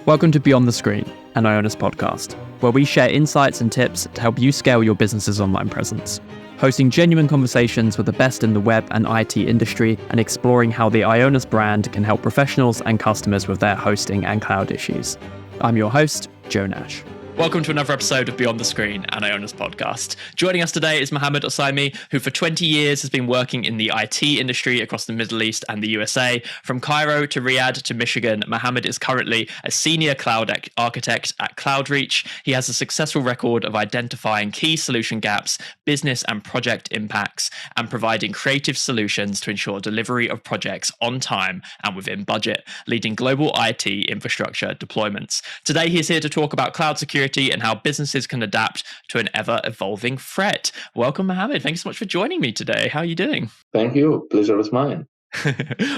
Welcome to Beyond the Screen, an IONOS podcast, where we share insights and tips to help you scale your business's online presence. Hosting genuine conversations with the best in the web and IT industry and exploring how the IONOS brand can help professionals and customers with their hosting and cloud issues. I'm your host, Joe Nash. Welcome to another episode of Beyond the Screen, an IONOS podcast. Joining us today is Mohammad Ossaimee, who for 20 years has been working in the IT industry across the Middle East and the USA. From Cairo to Riyadh to Michigan, Mohammad is currently a senior cloud architect at Cloudreach. He has a successful record of identifying key solution gaps, business and project impacts, and providing creative solutions to ensure delivery of projects on time and within budget, leading global IT infrastructure deployments. Today, he is here to talk about cloud security and how businesses can adapt to an ever-evolving threat. Welcome, Mohammad. Thanks so much for joining me today. How are you doing? Thank you. Pleasure is mine.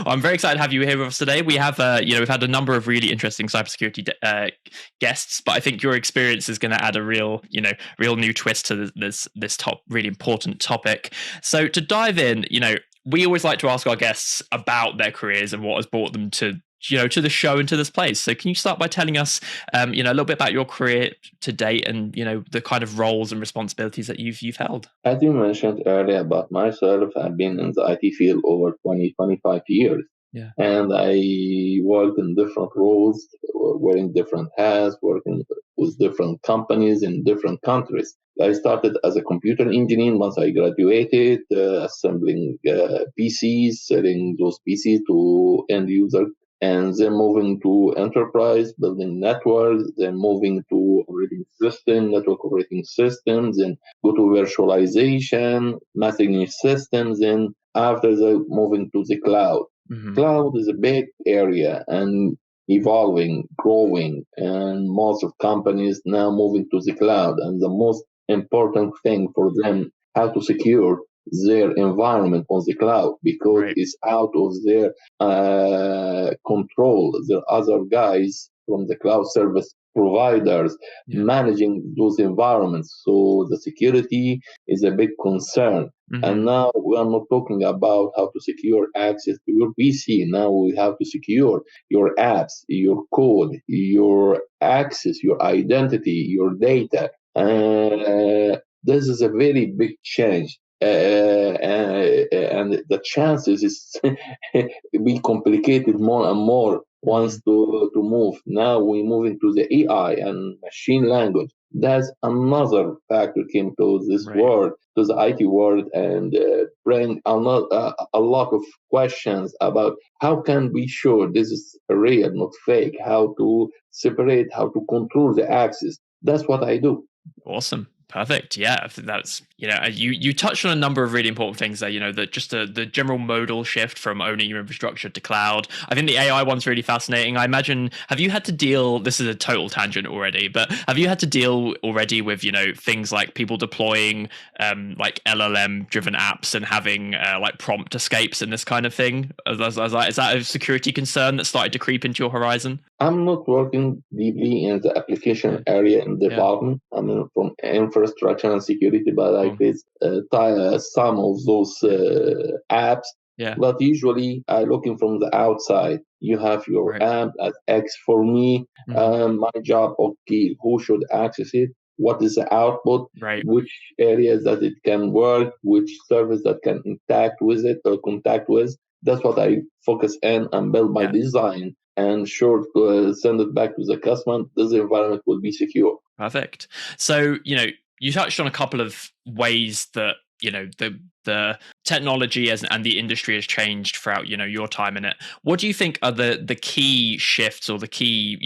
I'm very excited to have you here with us today. We have, we've had a number of really interesting cybersecurity guests, but I think your experience is going to add a real new twist to this really important topic. So to dive in, we always like to ask our guests about their careers and what has brought them to the show and to this place. So can you start by telling us, a little bit about your career to date and, the kind of roles and responsibilities that you've held? As you mentioned earlier about myself, I've been in the IT field over 25 years. Yeah. And I worked in different roles, wearing different hats, working with different companies in different countries. I started as a computer engineer once I graduated, assembling PCs, selling those PCs to end users, and then moving to enterprise, building networks, then moving to network operating systems, and go to virtualization, messaging systems, and after that, moving to the cloud. Mm-hmm. Cloud is a big area and evolving, growing, and most of companies now moving to the cloud. And the most important thing for them, how to secure their environment on the cloud, because it's out of their control. There are other guys from the cloud service providers managing those environments. So the security is a big concern. Mm-hmm. And now we are not talking about how to secure access to your PC. Now we have to secure your apps, your code, your access, your identity, your data. This is a very big change. And the chances is be complicated more and more once to move. Now we move into the AI and machine language. That's another factor came to this world, to the IT world, and bring a lot of questions about how can we sure this is real, not fake, how to separate, how to control the access. That's what I do. Awesome. Perfect. Yeah, I think that's, you touched on a number of really important things there, the general modal shift from owning your infrastructure to cloud. I think the AI one's really fascinating. I imagine, have you had to deal, this is a total tangent already, but have you had to deal already with, things like people deploying like LLM driven apps and having like prompt escapes and this kind of thing? Is that a security concern that started to creep into your horizon? I'm not working deeply in the application area in development. I mean, from infrastructure and security, but I face some of those apps. Yeah. But usually, I'm looking from the outside. You have your app as X for me. My job, okay, who should access it? What is the output? Which areas that it can work? Which service that can interact with it or contact with? That's what I focus in and build my design. And sure, send it back to the customer. This environment will be secure. Perfect. So, you touched on a couple of ways that, the technology and the industry has changed throughout, your time in it. What do you think are the key shifts or the key,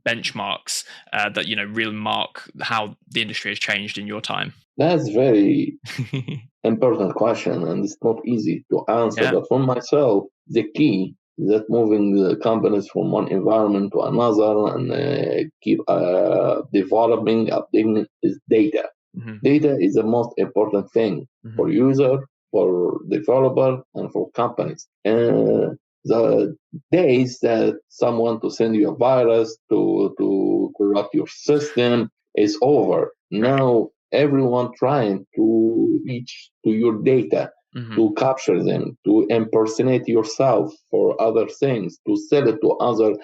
benchmarks that, really mark how the industry has changed in your time? That's very important question, and it's not easy to answer. But for myself, the key that moving the companies from one environment to another and keep developing, updating is data. Mm-hmm. Data is the most important thing for user, for developer, and for companies. The days that someone to send you a virus to corrupt your system is over. Now everyone trying to reach to your data. to capture them, to impersonate yourself for other things, to sell it to other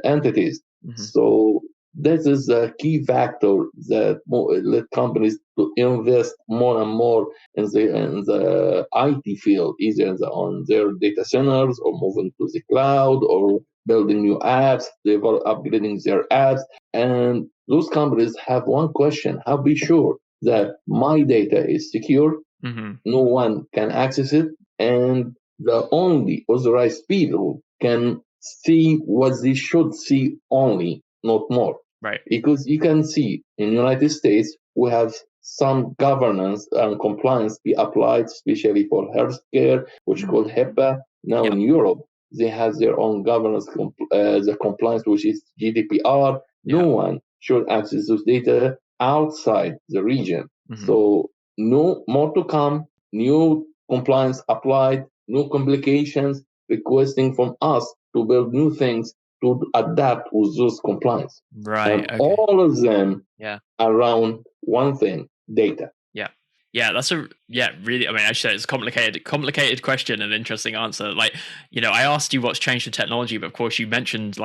entities. So this is a key factor that led companies to invest more and more in the IT field, either on their data centers or moving to the cloud or building new apps. They were upgrading their apps. And those companies have one question: how be sure that my data is secure, no one can access it, and the only authorized people can see what they should see only, not more. Right. Because you can see in the United States, we have some governance and compliance be applied, especially for healthcare, which is called HIPAA. Now in Europe, they have their own governance, the compliance, which is GDPR. No one should access those data outside the region. So no more to come, new compliance applied, new complications requesting from us to build new things to adapt with those compliance. Right. And all of them around one thing: data. Yeah, that's really, I mean, actually it's a complicated question and interesting answer. Like, I asked you what's changed in technology, but of course you mentioned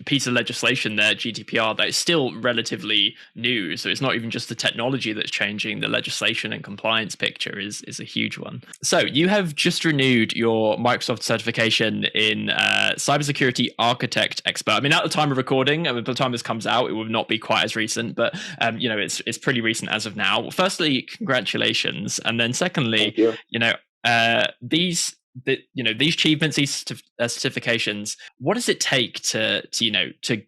piece of legislation there, GDPR, that is still relatively new. So it's not even just the technology that's changing. The legislation and compliance picture is a huge one. So you have just renewed your Microsoft certification in cybersecurity architect expert. I mean, at the time of recording, by the time this comes out, it will not be quite as recent, but it's pretty recent as of now. Firstly, congratulations, and then secondly, these achievements, these certifications, what does it take to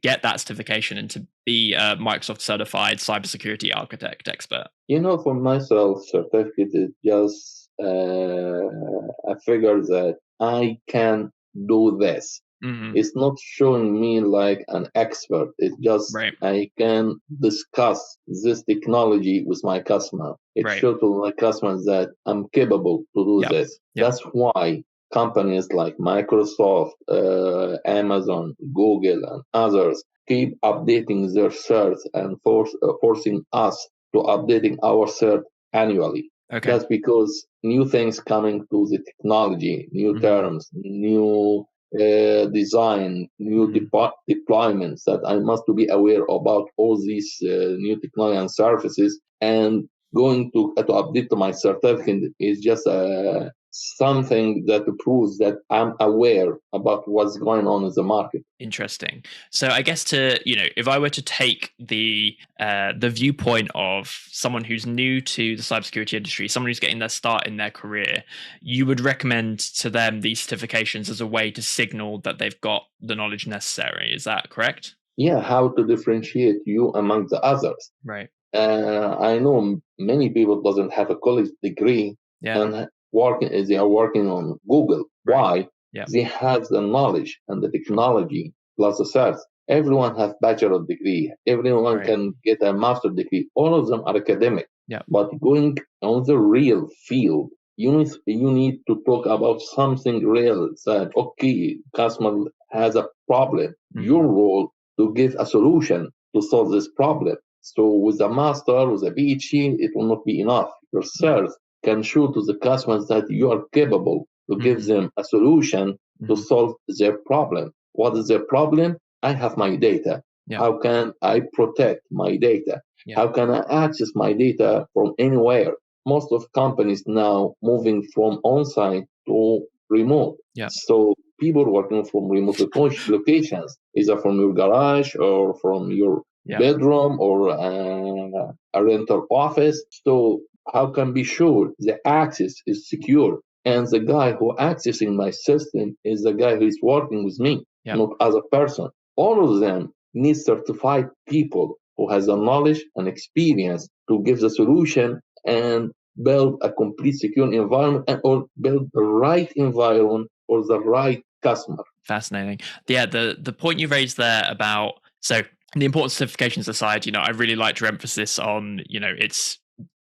get that certification and to be a Microsoft certified cybersecurity architect expert? For myself, certificate is just a figure that I can do this. It's not showing me like an expert. It's just I can discuss this technology with my customer. It shows to my customers that I'm capable to do this. That's why companies like Microsoft, Amazon, Google, and others keep updating their certs and forcing us to updating our cert annually. That's because new things coming to the technology, new terms, new design, new deployments that I must to be aware about all these new technology and services, and going to update my certificate is just something that proves that I'm aware about what's going on in the market. Interesting. So I guess if I were to take the viewpoint of someone who's new to the cybersecurity industry, someone who's getting their start in their career, you would recommend to them these certifications as a way to signal that they've got the knowledge necessary. Is that correct? Yeah, how to differentiate you among the others. Right. I know many people doesn't have a college degree and they are working on Google. Why? They have the knowledge and the technology plus the certs. Everyone has bachelor degree. Everyone can get a master degree. All of them are academic. But going on the real field, you need to talk about something real. That customer has a problem. Your role to give a solution to solve this problem. So with a master, with a PhD, it will not be enough. Your cert can show to the customers that you are capable to give them a solution to solve their problem. What is their problem? I have my data. How can I protect my data? How can I access my data from anywhere? Most of companies now moving from on-site to remote. So people working from remote locations, either from your garage or from your bedroom or a rental office. So how can be sure the access is secure and the guy who accessing my system is the guy who is working with me, not other person? All of them need certified people who has the knowledge and experience to give the solution and build a complete secure environment or build the right environment for the right customer. Fascinating. Yeah, the point you raised there about the importance of certifications aside, I really liked your emphasis on, it's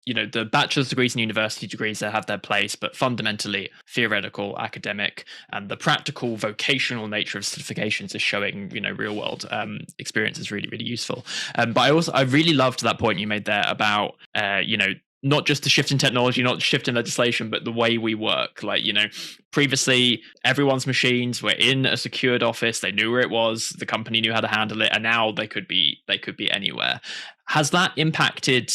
the bachelor's degrees and university degrees that have their place, but fundamentally theoretical, academic, and the practical vocational nature of certifications is showing, real world experience is really, really useful. But I really loved that point you made there about, not just the shift in technology, not the shift in legislation, but the way we work. Like, previously everyone's machines were in a secured office. They knew where it was. The company knew how to handle it. And now they could be anywhere. Has that impacted,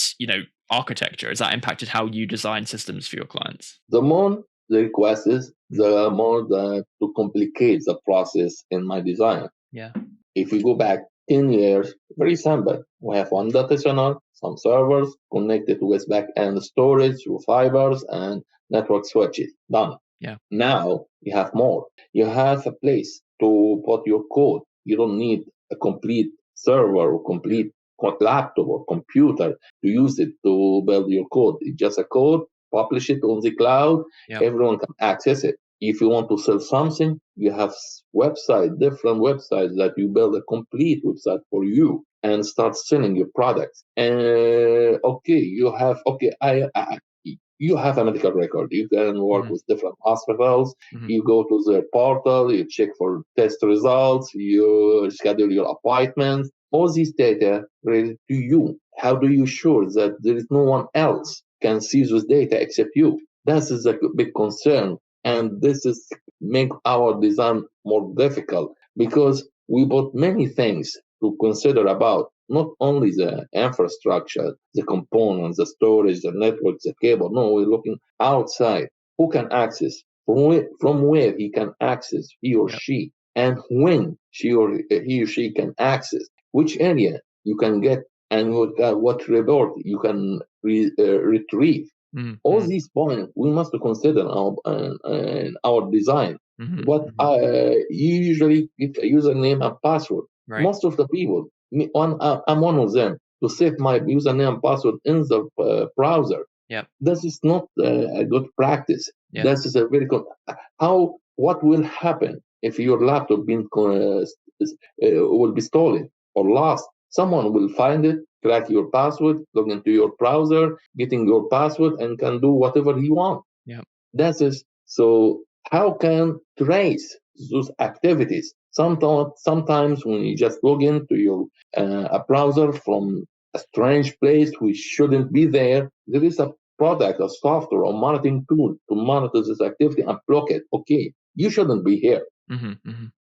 architecture? Has that impacted how you design systems for your clients? The more the request is, the more to complicate the process in my design. Yeah. If we go back 10 years, very simple. We have one data center, some servers connected with back-end storage through fibers and network switches. Done. Yeah. Now you have more. You have a place to put your code. You don't need a complete server or complete laptop or computer to use it to build your code. It's just a code, publish it on the cloud. Yep. Everyone can access it. If you want to sell something, you have different websites that you build a complete website for you and start selling your products. And you have a medical record. You can work with different hospitals. You go to their portal, you check for test results, you schedule your appointments. All these data related to you. How do you ensure that there is no one else can see this data except you? That is a big concern. And this is make our design more difficult because we put many things to consider about not only the infrastructure, the components, the storage, the network, the cable. No, we're looking outside. Who can access? From where he can access, he or she, and when he or she can access. Which area you can get and what report you can retrieve. All these points we must consider in our design. But you usually get a username and password. Right. Most of the people, I'm one of them, to save my username and password in the browser. Yep. This is not a good practice. Yep. This is a very good. What will happen if your laptop will be stolen or lost? Someone will find it, crack your password, log into your browser, getting your password, and can do whatever he wants. Yeah. That is so. How can trace those activities? Sometimes when you just log into your a browser from a strange place which shouldn't be there, there is a product, a software, or monitoring tool to monitor this activity and block it. Okay, you shouldn't be here.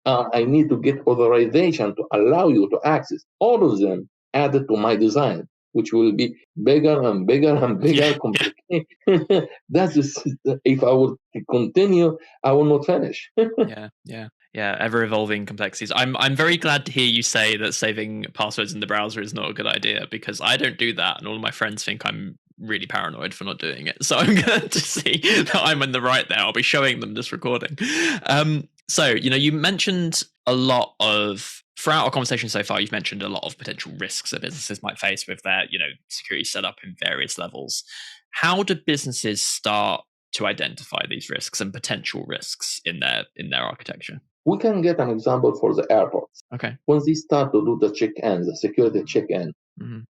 I need to get authorization to allow you to access. All of them added to my design, which will be bigger and bigger and bigger. Complicated. That is, if I would continue, I will not finish. Yeah, ever evolving complexities. I'm very glad to hear you say that saving passwords in the browser is not a good idea, because I don't do that, and all of my friends think I'm really paranoid for not doing it. So I'm glad to see that I'm in the right there. I'll be showing them this recording. So, you mentioned a lot of, throughout our conversation so far, you've mentioned a lot of potential risks that businesses might face with their, security setup in various levels. How do businesses start to identify these risks and potential risks in their architecture? We can get an example for the airports. Okay. When they start to do the check-in, the security check-in,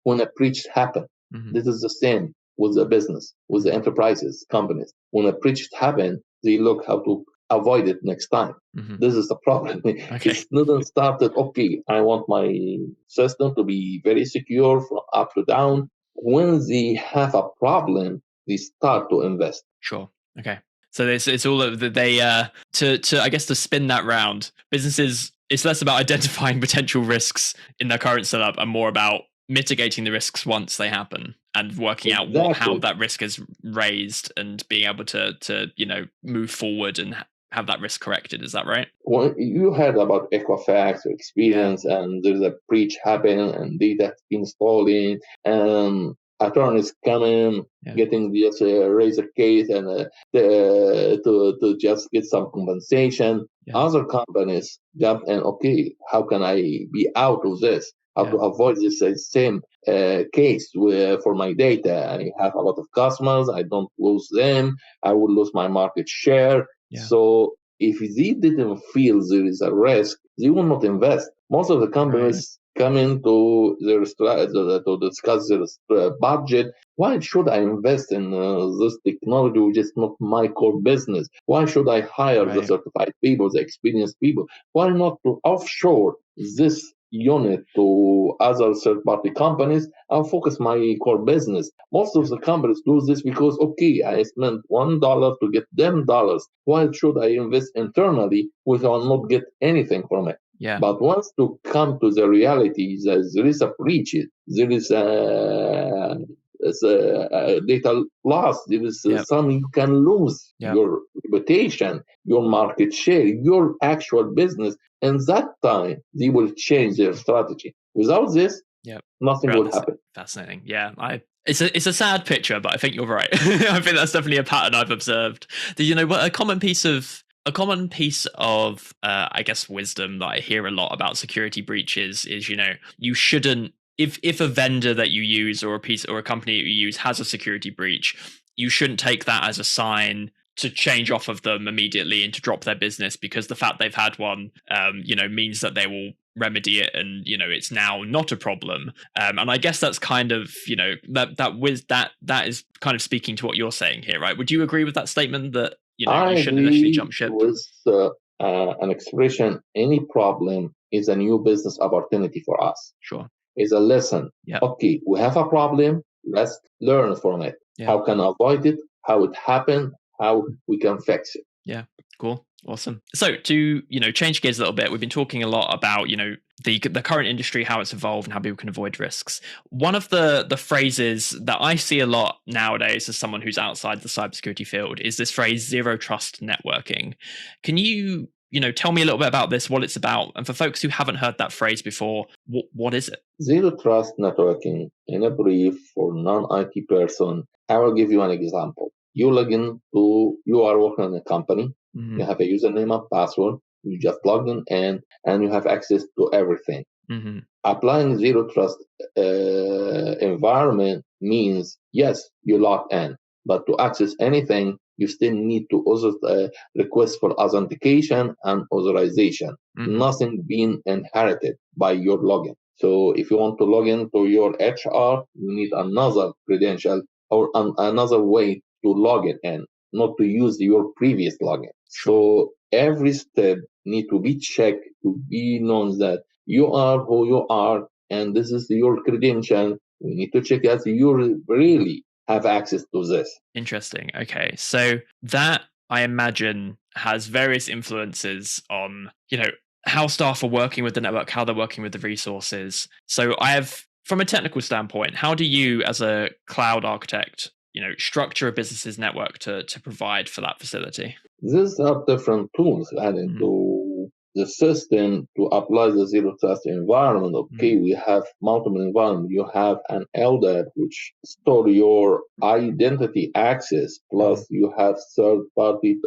when a breach happens, this is the same with the business, with the enterprises, companies. When a breach happens, they look how to avoid it next time. This is the problem. Okay. It's not started, okay, I want my system to be very secure from up to down. When they have a problem, they start to invest. Sure. Okay. So it's all of the to spin that round. Businesses, it's less about identifying potential risks in their current setup and more about mitigating the risks once they happen and working out how that risk is raised and being able to move forward and have that risk corrected. Is that right? Well, you heard about Equifax or Experience, and there's a breach happening and data been stolen, and attorneys coming, getting this raise a case and to just get some compensation. Other companies jump in. Okay, how can I be out of this? How to avoid this same case for my data? I have a lot of customers. I don't lose them. I will lose my market share. So if they didn't feel there is a risk, they will not invest. Most of the companies come into their to discuss their budget. Why should I invest in this technology, which is not my core business? Why should I hire the certified people, the experienced people? Why not to offshore this unit to other third-party companies. I'll focus my core business. Most of the companies do this because, okay, I spent $1 to get them dollars. Why should I invest internally which I will not get anything from it? Yeah. But once to come to the reality that there is a breach, there is a data loss, there is some you can lose your reputation, your market share, your actual business. And that time they will change their strategy. Without this, nothing will happen. Fascinating. Yeah. It's a sad picture, but I think you're right. I think that's definitely a pattern I've observed. A common piece of I guess wisdom that I hear a lot about security breaches is, you shouldn't, if a vendor that you use or a company that you use has a security breach, you shouldn't take that as a sign to change off of them immediately and to drop their business, because the fact they've had one, means that they will remedy it, and it's now not a problem. And I guess that's kind of that is kind of speaking to what you're saying here, right? Would you agree with that statement that you shouldn't initially jump ship? With an expression, any problem is a new business opportunity for us. Sure, is a lesson. Yep. Okay, we have a problem. Let's learn from it. Yep. How can I avoid it? How it happened? How we can fix it? Yeah, cool. Awesome. So to, change gears a little bit, we've been talking a lot about, the current industry, how it's evolved and how people can avoid risks. One of the phrases that I see a lot nowadays as someone who's outside the cybersecurity field is this phrase, zero trust networking. Can you, tell me a little bit about this, what it's about? And for folks who haven't heard that phrase before, what is it? Zero trust networking, in a brief for non-IT person, I will give you an example. You are working in a company, you have a username and password, you just log in and you have access to everything. Applying zero trust environment means, yes, you log in, but to access anything, you still need to request for authentication and authorization. Nothing being inherited by your login. So if you want to log into your HR, you need another credential or another way to log it in, not to use your previous login. So every step need to be checked to be known that you are who you are and this is your credential. We need to check that you really have access to this. Interesting. Okay. So that, I imagine, has various influences on, how staff are working with the network, how they're working with the resources. So from a technical standpoint, how do you as a cloud architect, structure a business's network to provide for that facility? These are different tools added to the system to apply the zero trust environment. Okay, we have multiple environments. You have an LDAP, which store your identity access, plus you have third-party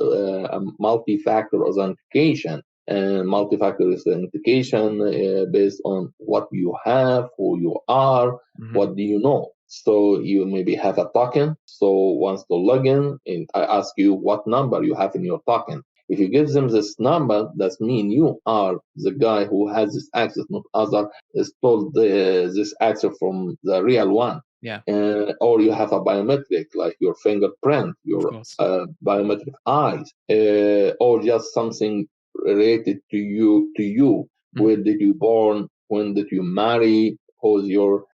multi-factor authentication. And multi-factor authentication based on what you have, who you are, what do you know. So you maybe have a token. So once to log in, and I ask you what number you have in your token. If you give them this number, that means you are the guy who has this access, not other stole this access from the real one. Yeah. Or you have a biometric like your fingerprint, your biometric eyes, or just something related to you. Where did you born? When did you marry? Who's your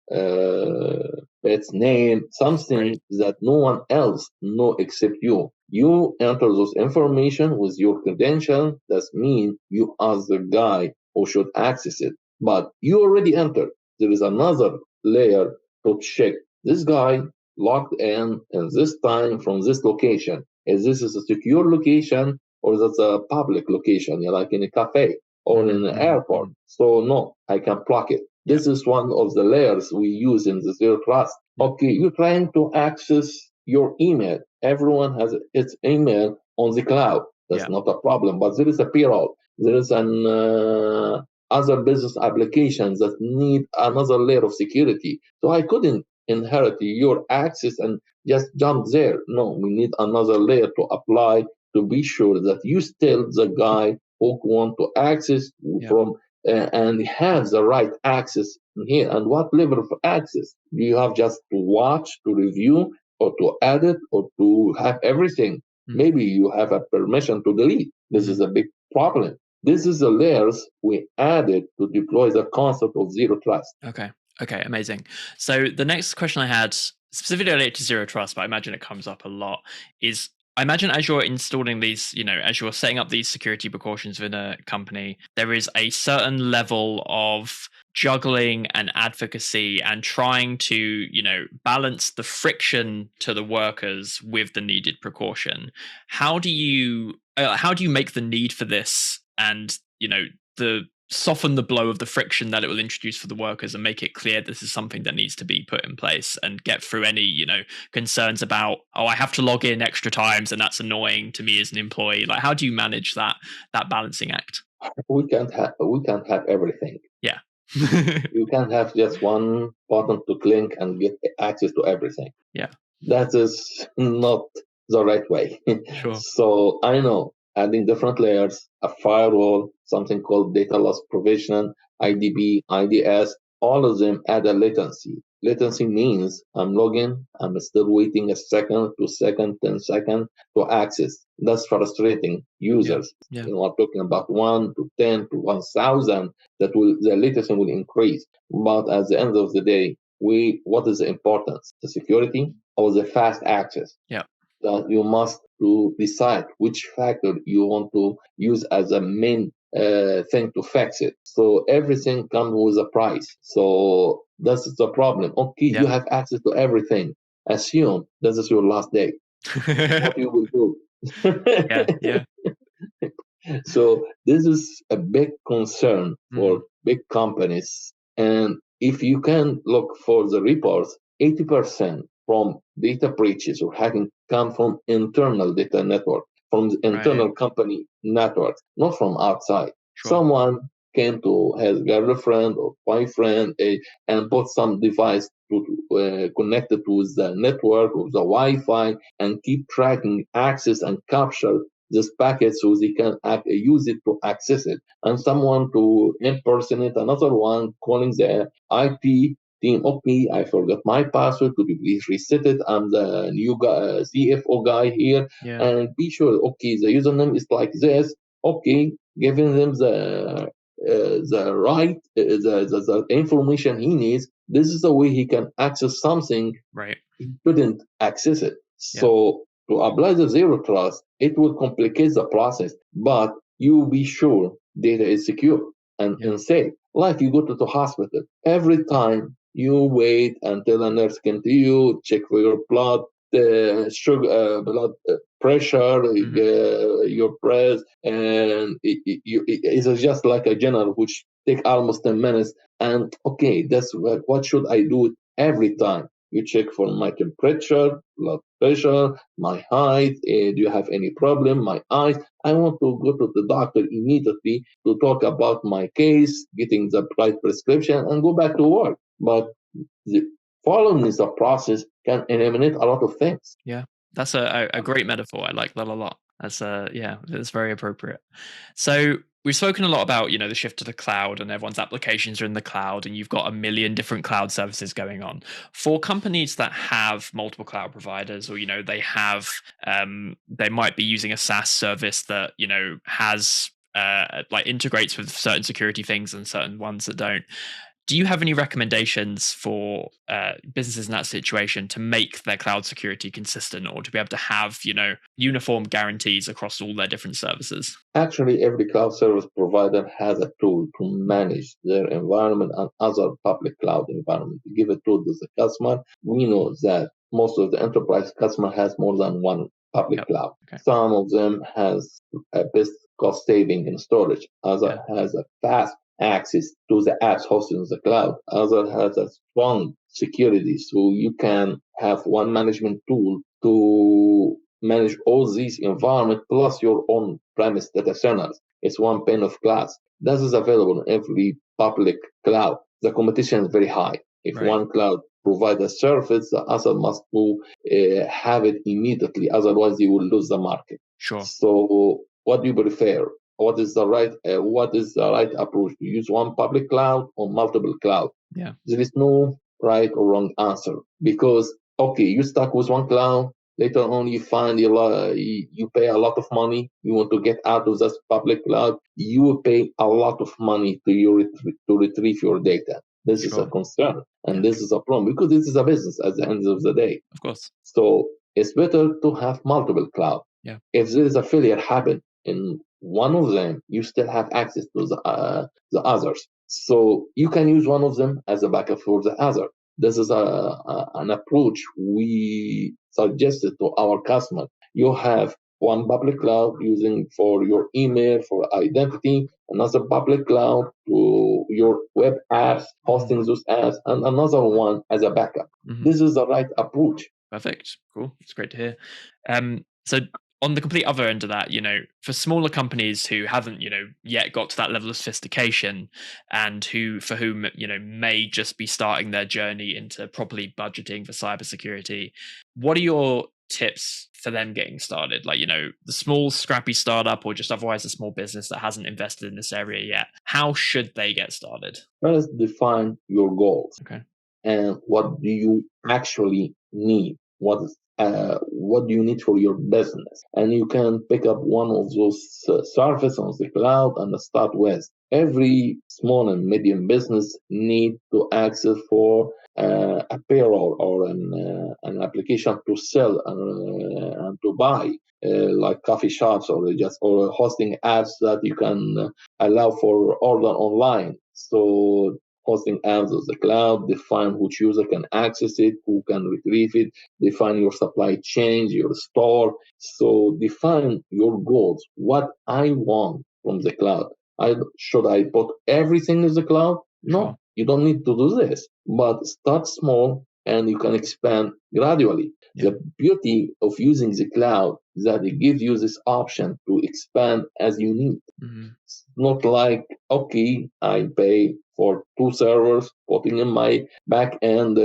pet's name? Something that no one else know except you. You enter those information with your credential. That means you are the guy who should access it. But you already entered. There is another layer to check. This guy logged in this time from this location. Is this a secure location or that's a public location, like in a cafe or in an airport? So no, I can block it. This is one of the layers we use in the zero trust. Okay, you're trying to access your email. Everyone has its email on the cloud. That's not a problem. But there is a payroll. There is an other business applications that need another layer of security. So I couldn't inherit your access and just jump there. No, we need another layer to apply to be sure that you still the guy who want to access from and have the right access here. And what level of access? Do you have just to watch, to review, or to edit, or to have everything? Maybe you have a permission to delete. This is a big problem. This is the layers we added to deploy the concept of zero trust. Okay, amazing. So the next question I had, specifically related to zero trust, but I imagine it comes up a lot, is I imagine as you're installing these, as you're setting up these security precautions within a company, there is a certain level of juggling and advocacy and trying to, balance the friction to the workers with the needed precaution. How do you make the need for this and, the soften the blow of the friction that it will introduce for the workers and make it clear this is something that needs to be put in place, and get through any concerns about, I have to log in extra times and that's annoying to me as an employee? Like, how do you manage that balancing act? We can't have everything. Yeah. You can't have just one button to click and get access to everything. Yeah, that is not the right way. sure. So I know adding different layers, a firewall, something called data loss provision, IDB, IDS, all of them add a latency. Latency means I'm logging, I'm still waiting a second, 2 seconds, 10 seconds to access. That's frustrating users. Yeah. I'm talking about 1 to 10 to 1,000, the latency will increase. But at the end of the day, what is the importance? The security or the fast access? Yeah. That you must to decide which factor you want to use as a main thing to fix it. So everything comes with a price. So that's the problem. Okay, you have access to everything. Assume this is your last day. What you will do? Yeah. So this is a big concern for big companies. And if you can look for the reports, 80% from data breaches or hacking come from internal data network, from the internal company networks, not from outside. Sure. Someone came to his girlfriend or boyfriend and bought some device to connect it with the network, with the Wi-Fi, and keep tracking access and capture this packet so they can use it to access it. And someone to impersonate another one calling the IP team. Okay, I forgot my password. Could you please reset it? I'm the new guy, CFO guy here. Yeah. And be sure, okay, the username is like this. Okay, giving them the information he needs. This is the way he can access something. Right. He couldn't access it. So to apply the zero trust, it will complicate the process, but you be sure data is secure and safe. Like you go to the hospital, every time you wait until a nurse can to you, check for your blood, sugar, blood pressure, your breath, and it's just like a general which take almost 10 minutes. And okay, that's what should I do every time? You check for my temperature, blood pressure, my height. Do you have any problem? My eyes. I want to go to the doctor immediately to talk about my case, getting the right prescription, and go back to work. But the following the process can eliminate a lot of things. Yeah, that's a great metaphor. I like that a lot. That's that's very appropriate. So we've spoken a lot about, the shift to the cloud, and everyone's applications are in the cloud, and you've got a million different cloud services going on. For companies that have multiple cloud providers, or, they have, they might be using a SaaS service that, has integrates with certain security things and certain ones that don't. Do you have any recommendations for businesses in that situation to make their cloud security consistent, or to be able to have, uniform guarantees across all their different services? Actually, every cloud service provider has a tool to manage their environment and other public cloud environment. To give a tool to the customer, we know that most of the enterprise customer has more than one public cloud. Okay. Some of them has a best cost saving in storage. Other has a fast access to the apps hosted in the cloud. Other has a strong security, so you can have one management tool to manage all these environments plus your own premise data centers. It's one pane of glass. That is available in every public cloud. The competition is very high. If one cloud provides a service, the other must have it immediately. Otherwise, you will lose the market. Sure. So, what do you prefer? What is the right approach? To use one public cloud or multiple cloud? Yeah. There is no right or wrong answer, because okay, you stuck with one cloud, Later on, you find you pay a lot of money. You want to get out of this public cloud. You will pay a lot of money to retrieve your data. This is a Sure. concern, and Yeah. this is a problem because this is a business at the end of the day. Of course. So it's better to have multiple cloud. Yeah. If there is a failure happen in one of them, you still have access to the others. So you can use one of them as a backup for the other. This is an approach we suggested to our customer. You have one public cloud using for your email, for identity, another public cloud to your web apps, hosting those apps, and another one as a backup. This is the right approach. Perfect. Cool. It's great to hear. So on the complete other end of that, for smaller companies who haven't, yet got to that level of sophistication and for whom, may just be starting their journey into properly budgeting for cybersecurity, what are your tips for them getting started? Like, the small scrappy startup or just otherwise a small business that hasn't invested in this area yet, how should they get started? First, define your goals. Okay. And what do you actually need? What do you need for your business? And you can pick up one of those services on the cloud and start with. Every small and medium business need to access for a payroll or an application to sell and to buy. Like coffee shops or hosting apps that you can allow for order online. So hosting apps of the cloud, define which user can access it, who can retrieve it, define your supply chain, your store. So define your goals. What I want from the cloud. Should I put everything in the cloud? No, Sure. You don't need to do this. But start small and you can expand gradually. Yeah. The beauty of using the cloud is that it gives you this option to expand as you need. It's not like, okay, I pay for 2 servers, putting in my back end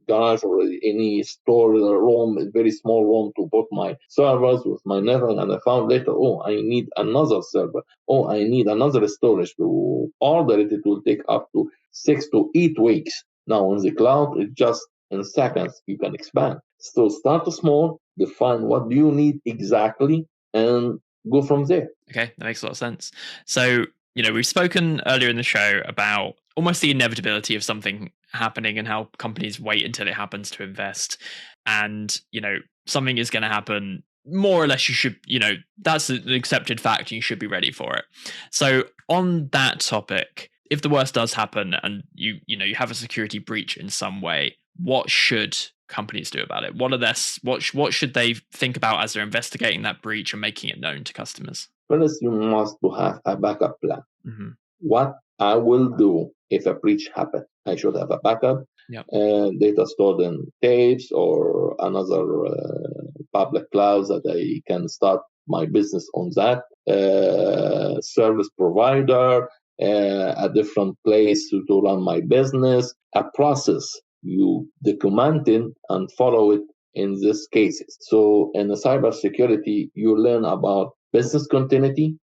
garage or any store room, a very small room to put my servers with my network, and I found later, I need another server. I need another storage to order it. It will take up to 6 to 8 weeks. Now on the cloud, it just in seconds you can expand. So start small, define what do you need exactly, and go from there. Okay, that makes a lot of sense. So, we've spoken earlier in the show about almost the inevitability of something happening and how companies wait until it happens to invest. And, something is going to happen. More or less, you should, that's an accepted fact and you should be ready for it. So on that topic, if the worst does happen and you have a security breach in some way, what should companies do about it? What should they think about as they're investigating that breach and making it known to customers? First, you must have a backup plan. Mm-hmm. What I will do if a breach happens, I should have a backup. Yep. Data stored in tapes or another public clouds that I can start my business on that. Service provider, a different place to run my business, a process you document it and follow it in these cases. So in the cybersecurity, you learn about business continuity,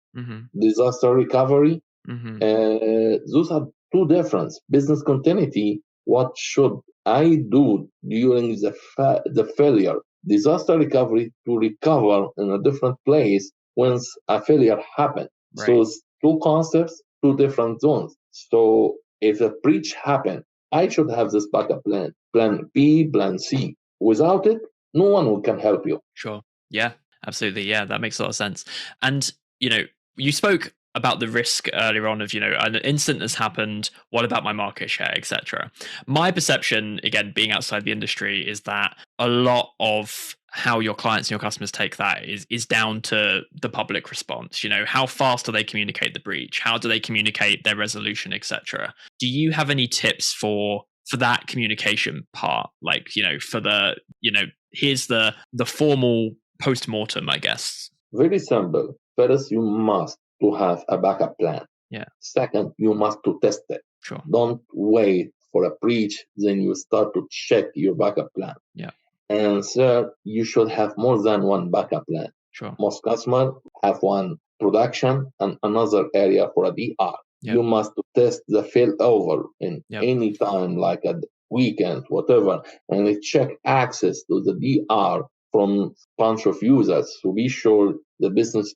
disaster recovery. Those are two different. Business continuity, what should I do during the failure? Disaster recovery, to recover in a different place once a failure happened. Right. So it's two concepts, two different zones. So if a breach happened, I should have this backup plan, plan B, plan C. Without it, no one can help you. Sure. Yeah, absolutely. Yeah, that makes a lot of sense. And, you spoke about the risk earlier on of, an incident has happened. What about my market share, etc.? My perception, again, being outside the industry, is that a lot of how your clients and your customers take that is down to the public response. How fast do they communicate the breach? How do they communicate their resolution, etc.? Do you have any tips for that communication part? Like, for the, here's the formal post-mortem, I guess. Very simple. First, you must to have a backup plan. Yeah. Second, you must to test it. Sure. Don't wait for a breach, then you start to check your backup plan. Yeah. And third, you should have more than one backup plan. Sure. Most customers have one production and another area for a DR. Yep. You must test the failover in any time, like a weekend, whatever, and check access to the DR from bunch of users to be sure the business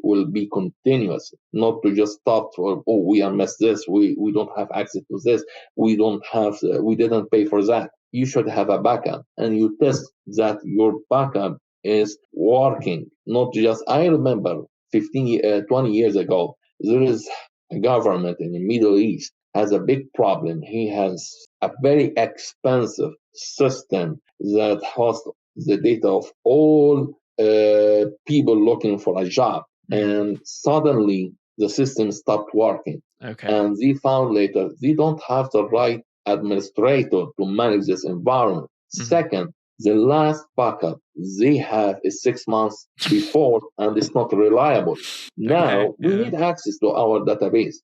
will be continuous, not to just stop for, oh, we are missed this, we don't have access to this, we didn't pay for that. You should have a backup, and you test that your backup is working. Not just, I remember 20 years ago, there is a government in the Middle East has a big problem. He has a very expensive system that hosts the data of all people looking for a job. And suddenly the system stopped working. Okay. And they found later they don't have the right administrator to manage this environment. Second, the last backup they have is 6 months before, and it's not reliable. Now we need access to our database.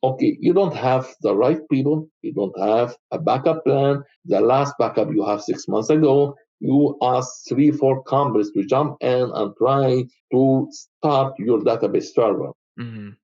Okay, you don't have the right people, you don't have a backup plan. The last backup you have 6 months ago, you ask 3-4 companies to jump in and try to start your database server.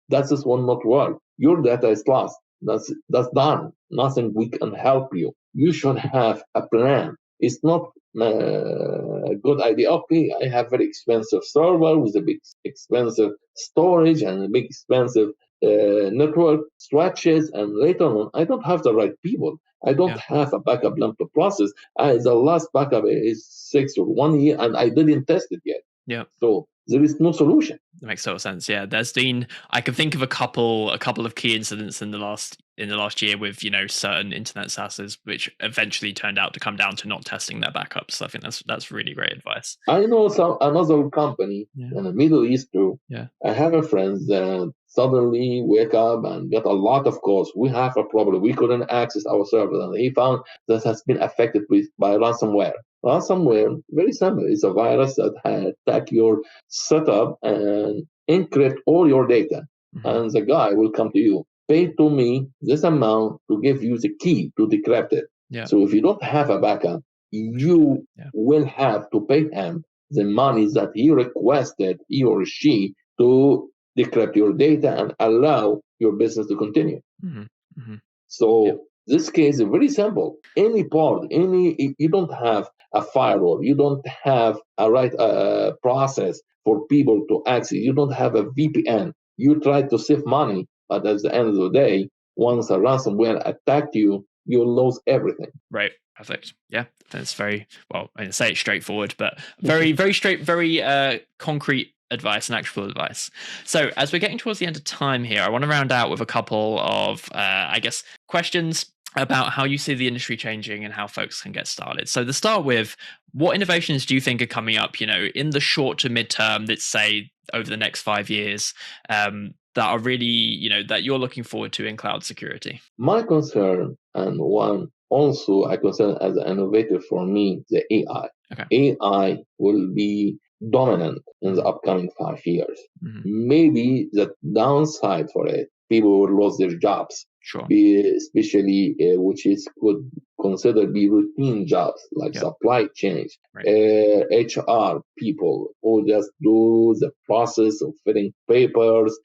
That just will not work. Your data is lost. That's done. Nothing we can help you. You should have a plan. It's not a good idea. Okay, I have very expensive server with a big expensive storage and a big expensive network stretches, and later on, I don't have the right people. I don't have a backup plan to process. The last backup is 6 or 1 year, and I didn't test it yet. Yeah. So there is no solution. That makes total sense. Yeah, there's been, I can think of a couple of key incidents in the last year with certain internet SaaSes, which eventually turned out to come down to not testing their backups. So I think that's really great advice. I know another company in the Middle East too. Yeah. I have a friend that suddenly wake up and get a lot of calls. We have a problem. We couldn't access our server, and he found that has been affected by ransomware. Ransomware, very simple. It's a virus that attack your setup and encrypt all your data. And the guy will come to you, pay to me this amount to give you the key to decrypt it. Yeah. So if you don't have a backup, you will have to pay him the money that he requested, he or she, to decrypt your data and allow your business to continue. So this case is very simple. Any part, you don't have a firewall, you don't have a right process for people to access, you don't have a VPN. You try to save money, but at the end of the day, once a ransomware attacked you, you'll lose everything. Right. Perfect. Yeah, that's very well. I say it's straightforward, but very, very straight, very concrete advice and actionable advice. So as we're getting towards the end of time here, I want to round out with a couple of, questions about how you see the industry changing and how folks can get started. So to start with, what innovations do you think are coming up, in the short to midterm, let's say over the next 5 years, that are really, that you're looking forward to in cloud security? My concern, and one also I consider as an innovator for me, the AI. Okay. AI will be dominant in the upcoming 5 years. Maybe the downside for it, people will lose their jobs. Sure. Especially which is could consider be routine jobs like supply chain, HR people who just do the process of filling papers.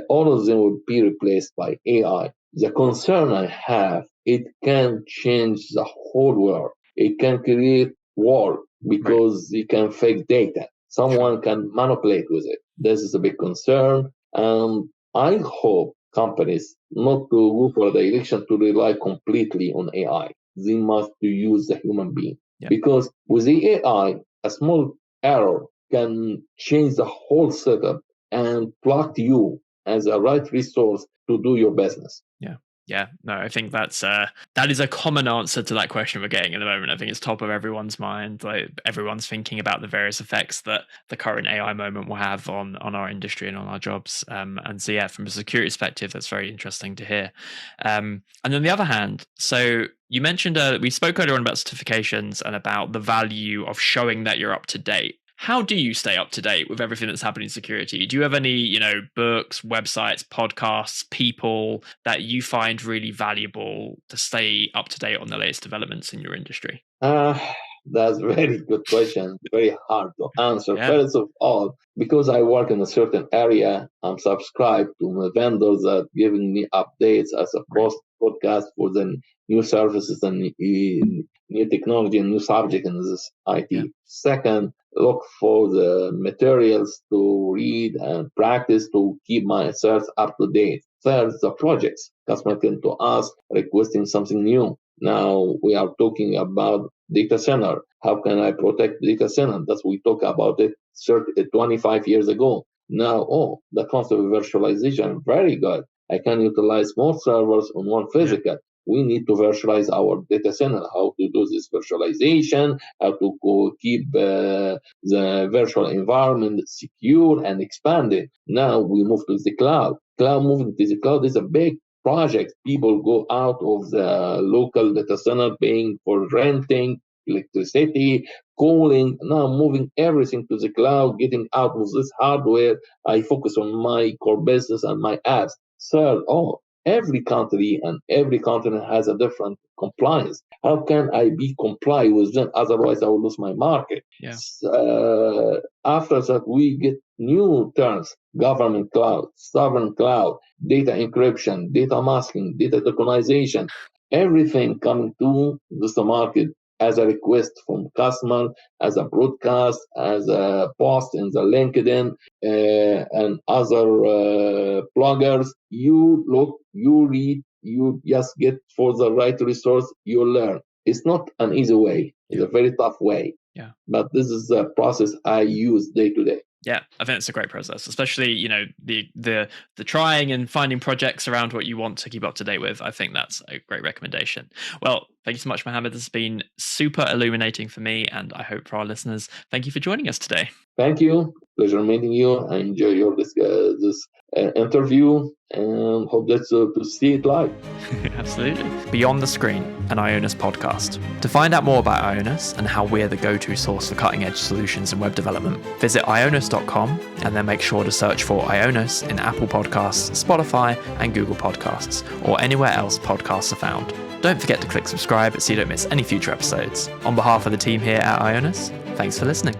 All of them will be replaced by AI. The concern I have, it can change the whole world. It can create war because it can fake data. Someone can manipulate with it. This is a big concern, and I hope companies not to go for the election to rely completely on AI. They must use the human being. Because with the AI, a small error can change the whole setup and block you as a right resource to do your business. Yeah, no, I think that is a common answer to that question we're getting at the moment. I think it's top of everyone's mind. Like everyone's thinking about the various effects that the current AI moment will have on our industry and on our jobs. And so, from a security perspective, that's very interesting to hear. And on the other hand, so you mentioned we spoke earlier on about certifications and about the value of showing that you're up to date. How do you stay up to date with everything that's happening in security? Do you have any, books, websites, podcasts, people that you find really valuable to stay up to date on the latest developments in your industry? That's a very good question. Very hard to answer. First of all, because I work in a certain area, I'm subscribed to vendors that are giving me updates as a podcast for the new services and new technology and new subject in this IT. Second, look for the materials to read and practice to keep myself up to date. Third, the projects. Customer came to us requesting something new. Now we are talking about data center. How can I protect data center? That's we talked about it 25 years ago. Now, the concept of virtualization, very good. I can utilize more servers on one physical. We need to virtualize our data center. How to do this virtualization, how to keep the virtual environment secure and expanded. Now we move to the cloud. Moving to the cloud is a big project. People go out of the local data center paying for renting, electricity, cooling, now moving everything to the cloud, getting out of this hardware. I focus on my core business and my apps. Third, every country and every continent has a different compliance. How can I be compliant with them? Otherwise, I will lose my market. Yeah. After that, we get new terms: government cloud, sovereign cloud, data encryption, data masking, data tokenization. Everything coming to this market as a request from customer, as a broadcast, as a post in the LinkedIn and other bloggers. You look, you read, you just get for the right resource, you learn. It's not an easy way. It's a very tough way. Yeah. But this is the process I use day to day. Yeah, I think it's a great process, especially, the trying and finding projects around what you want to keep up to date with. I think that's a great recommendation. Well, thank you so much, Mohammad. This has been super illuminating for me, and I hope for our listeners. Thank you for joining us today. Thank you. Pleasure meeting you. I enjoy this interview and hope to see it live. Absolutely. Beyond the Screen, an IONOS podcast. To find out more about IONOS and how we're the go-to source for cutting-edge solutions in web development, visit ionos.com and then make sure to search for IONOS in Apple Podcasts, Spotify, and Google Podcasts, or anywhere else podcasts are found. Don't forget to click subscribe so you don't miss any future episodes. On behalf of the team here at IONOS, thanks for listening.